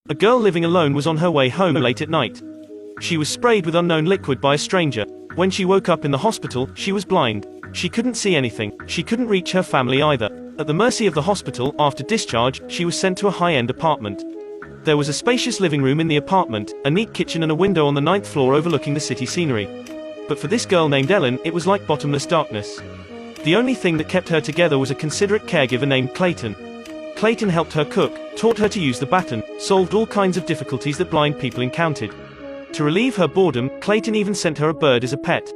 A girl living alone was on her way home late at night. She was sprayed with unknown liquid by a stranger. When she woke up in the hospital, she was blind. She couldn't see anything. She couldn't reach her family either. At the mercy of the hospital, after discharge, she was sent to a high-end apartment. There was a spacious living room in the apartment, a neat kitchen and a window on the 9th floor overlooking the city scenery. But for this girl named Ellen, it was like bottomless darkness. The only thing that kept her together was a considerate caregiver named Clayton. Clayton helped her cook, taught her to use the baton, solved all kinds of difficulties that blind people encountered. To relieve her boredom, Clayton even sent her a bird as a pet.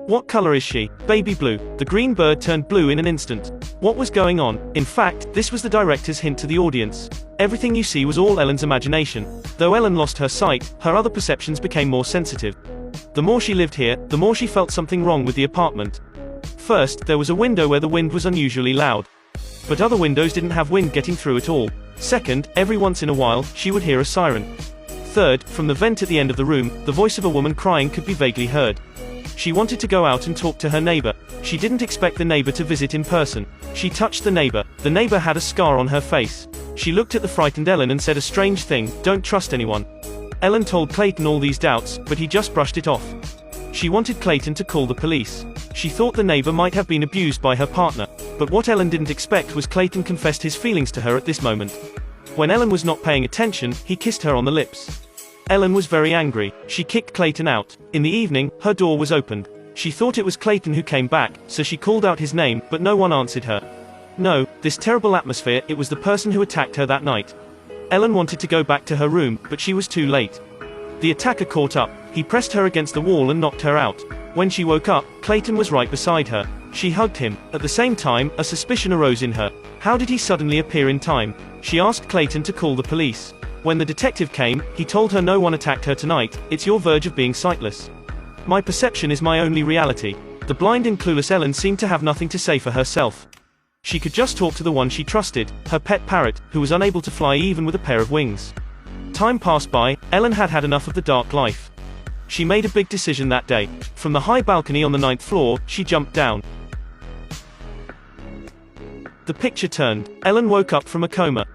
What color is she? Baby blue. The green bird turned blue in an instant. What was going on? In fact, this was the director's hint to the audience. Everything you see was all Ellen's imagination. Though Ellen lost her sight, her other perceptions became more sensitive. The more she lived here, the more she felt something wrong with the apartment. First, there was a window where the wind was unusually loud. But other windows didn't have wind getting through at all. Second, every once in a while, she would hear a siren. Third, from the vent at the end of the room, the voice of a woman crying could be vaguely heard. She wanted to go out and talk to her neighbor. She didn't expect the neighbor to visit in person. She touched the neighbor. The neighbor had a scar on her face. She looked at the frightened Ellen and said a strange thing, "Don't trust anyone." Ellen told Clayton all these doubts, but he just brushed it off. She wanted Clayton to call the police. She thought the neighbor might have been abused by her partner. But what Ellen didn't expect was Clayton confessed his feelings to her at this moment. When Ellen was not paying attention, he kissed her on the lips. Ellen was very angry. She kicked Clayton out. In the evening, her door was opened. She thought it was Clayton who came back, so she called out his name, but no one answered her. No, this terrible atmosphere, it was the person who attacked her that night. Ellen wanted to go back to her room, but she was too late. The attacker caught up. He pressed her against the wall and knocked her out. When she woke up, Clayton was right beside her. She hugged him. At the same time, a suspicion arose in her. How did he suddenly appear in time? She asked Clayton to call the police. When the detective came, he told her no one attacked her tonight. It's your verge of being sightless. My perception is my only reality. The blind and clueless Ellen seemed to have nothing to say for herself. She could just talk to the one she trusted, her pet parrot, who was unable to fly even with a pair of wings. Time passed by. Ellen had had enough of the dark life. She made a big decision that day. From the high balcony on the 9th floor, she jumped down. The picture turned. Ellen woke up from a coma.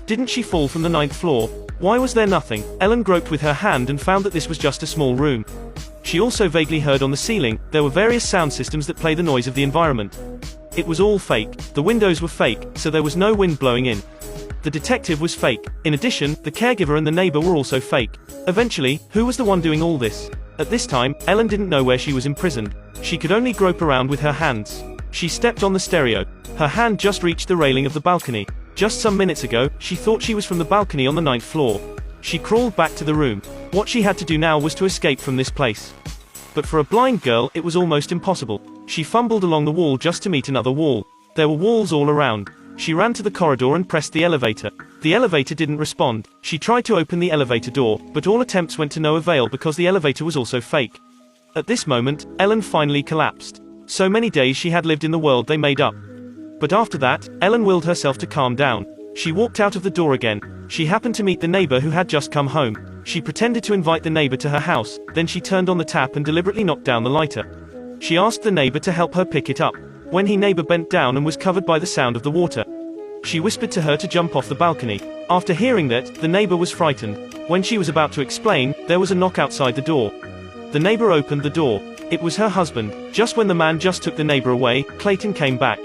Didn't she fall from the 9th floor? Why was there nothing? Ellen groped with her hand and found that this was just a small room. She also vaguely heard on the ceiling, there were various sound systems that play the noise of the environment. It was all fake. The windows were fake, so there was no wind blowing in. The detective was fake. In addition, the caregiver and the neighbor were also fake. Eventually, who was the one doing all this? At this time, Ellen didn't know where she was imprisoned. She could only grope around with her hands. She stepped on the stereo. Her hand just reached the railing of the balcony. Just some minutes ago, she thought she was from the balcony on the 9th floor. She crawled back to the room. What she had to do now was to escape from this place. But for a blind girl, it was almost impossible. She fumbled along the wall just to meet another wall. There were walls all around. She ran to the corridor and pressed the elevator. The elevator didn't respond. She tried to open the elevator door, but all attempts went to no avail because the elevator was also fake. At this moment, Ellen finally collapsed. So many days she had lived in the world they made up. But after that, Ellen willed herself to calm down. She walked out of the door again. She happened to meet the neighbor who had just come home. She pretended to invite the neighbor to her house, then she turned on the tap and deliberately knocked down the lighter. She asked the neighbor to help her pick it up. When he neighbor bent down and was covered by the sound of the water. She whispered to her to jump off the balcony. After hearing that, the neighbor was frightened. When she was about to explain, there was a knock outside the door. The neighbor opened the door. It was her husband. Just when the man just took the neighbor away, Clayton came back.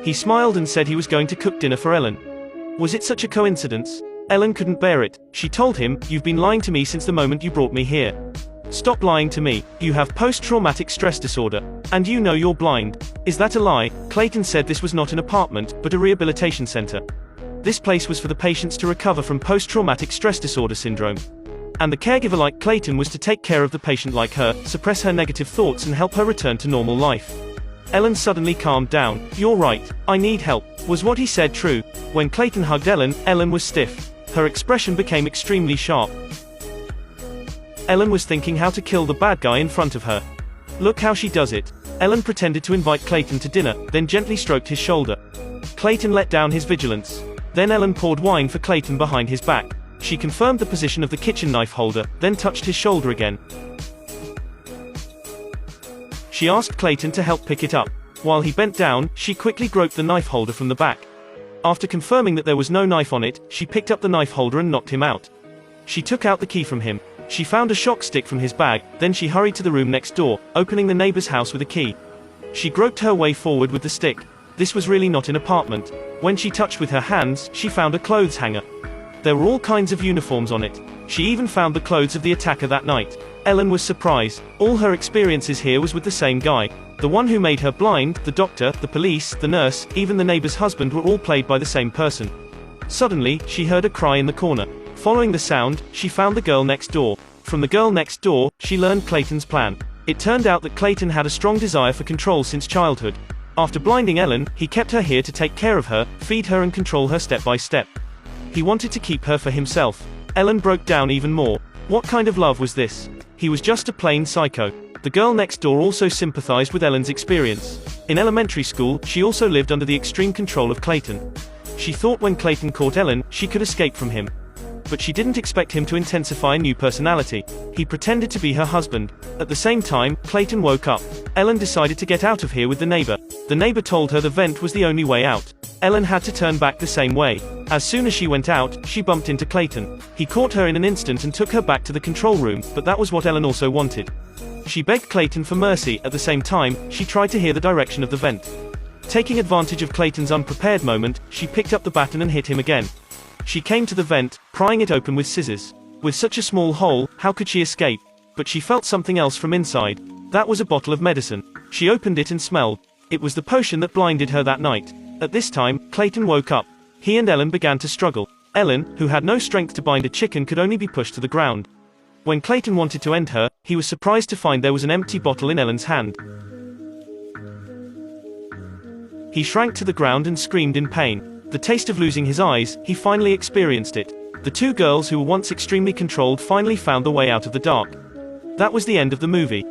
He smiled and said he was going to cook dinner for Ellen. Was it such a coincidence? Ellen couldn't bear it. She told him, "You've been lying to me since the moment you brought me here. Stop lying to me. You have post-traumatic stress disorder. And you know you're blind. Is that a lie?" Clayton said this was not an apartment, but a rehabilitation center. This place was for the patients to recover from post-traumatic stress disorder syndrome. And the caregiver like Clayton was to take care of the patient like her, suppress her negative thoughts and help her return to normal life. Ellen suddenly calmed down. "You're right. I need help." Was what he said true? When Clayton hugged Ellen, Ellen was stiff. Her expression became extremely sharp. Ellen was thinking how to kill the bad guy in front of her. Look how she does it. Ellen pretended to invite Clayton to dinner, then gently stroked his shoulder. Clayton let down his vigilance. Then Ellen poured wine for Clayton behind his back. She confirmed the position of the kitchen knife holder, then touched his shoulder again. She asked Clayton to help pick it up. While he bent down, she quickly groped the knife holder from the back. After confirming that there was no knife on it, she picked up the knife holder and knocked him out. She took out the key from him. She found a shock stick from his bag, then she hurried to the room next door, opening the neighbor's house with a key. She groped her way forward with the stick. This was really not an apartment. When she touched with her hands, she found a clothes hanger. There were all kinds of uniforms on it. She even found the clothes of the attacker that night. Ellen was surprised. All her experiences here was with the same guy. The one who made her blind, the doctor, the police, the nurse, even the neighbor's husband were all played by the same person. Suddenly, she heard a cry in the corner. Following the sound, she found the girl next door. From the girl next door, she learned Clayton's plan. It turned out that Clayton had a strong desire for control since childhood. After blinding Ellen, he kept her here to take care of her, feed her and control her step by step. He wanted to keep her for himself. Ellen broke down even more. What kind of love was this? He was just a plain psycho. The girl next door also sympathized with Ellen's experience. In elementary school, she also lived under the extreme control of Clayton. She thought when Clayton caught Ellen, she could escape from him. But she didn't expect him to intensify a new personality. He pretended to be her husband. At the same time, Clayton woke up. Ellen decided to get out of here with the neighbor. The neighbor told her the vent was the only way out. Ellen had to turn back the same way. As soon as she went out, she bumped into Clayton. He caught her in an instant and took her back to the control room, but that was what Ellen also wanted. She begged Clayton for mercy. At the same time, she tried to hear the direction of the vent. Taking advantage of Clayton's unprepared moment, she picked up the baton and hit him again. She came to the vent, prying it open with scissors. With such a small hole, how could she escape? But she felt something else from inside. That was a bottle of medicine. She opened it and smelled. It was the potion that blinded her that night. At this time, Clayton woke up. He and Ellen began to struggle. Ellen, who had no strength to bind a chicken, could only be pushed to the ground. When Clayton wanted to end her, he was surprised to find there was an empty bottle in Ellen's hand. He shrank to the ground and screamed in pain. The taste of losing his eyes, he finally experienced it. The two girls who were once extremely controlled finally found the way out of the dark. That was the end of the movie.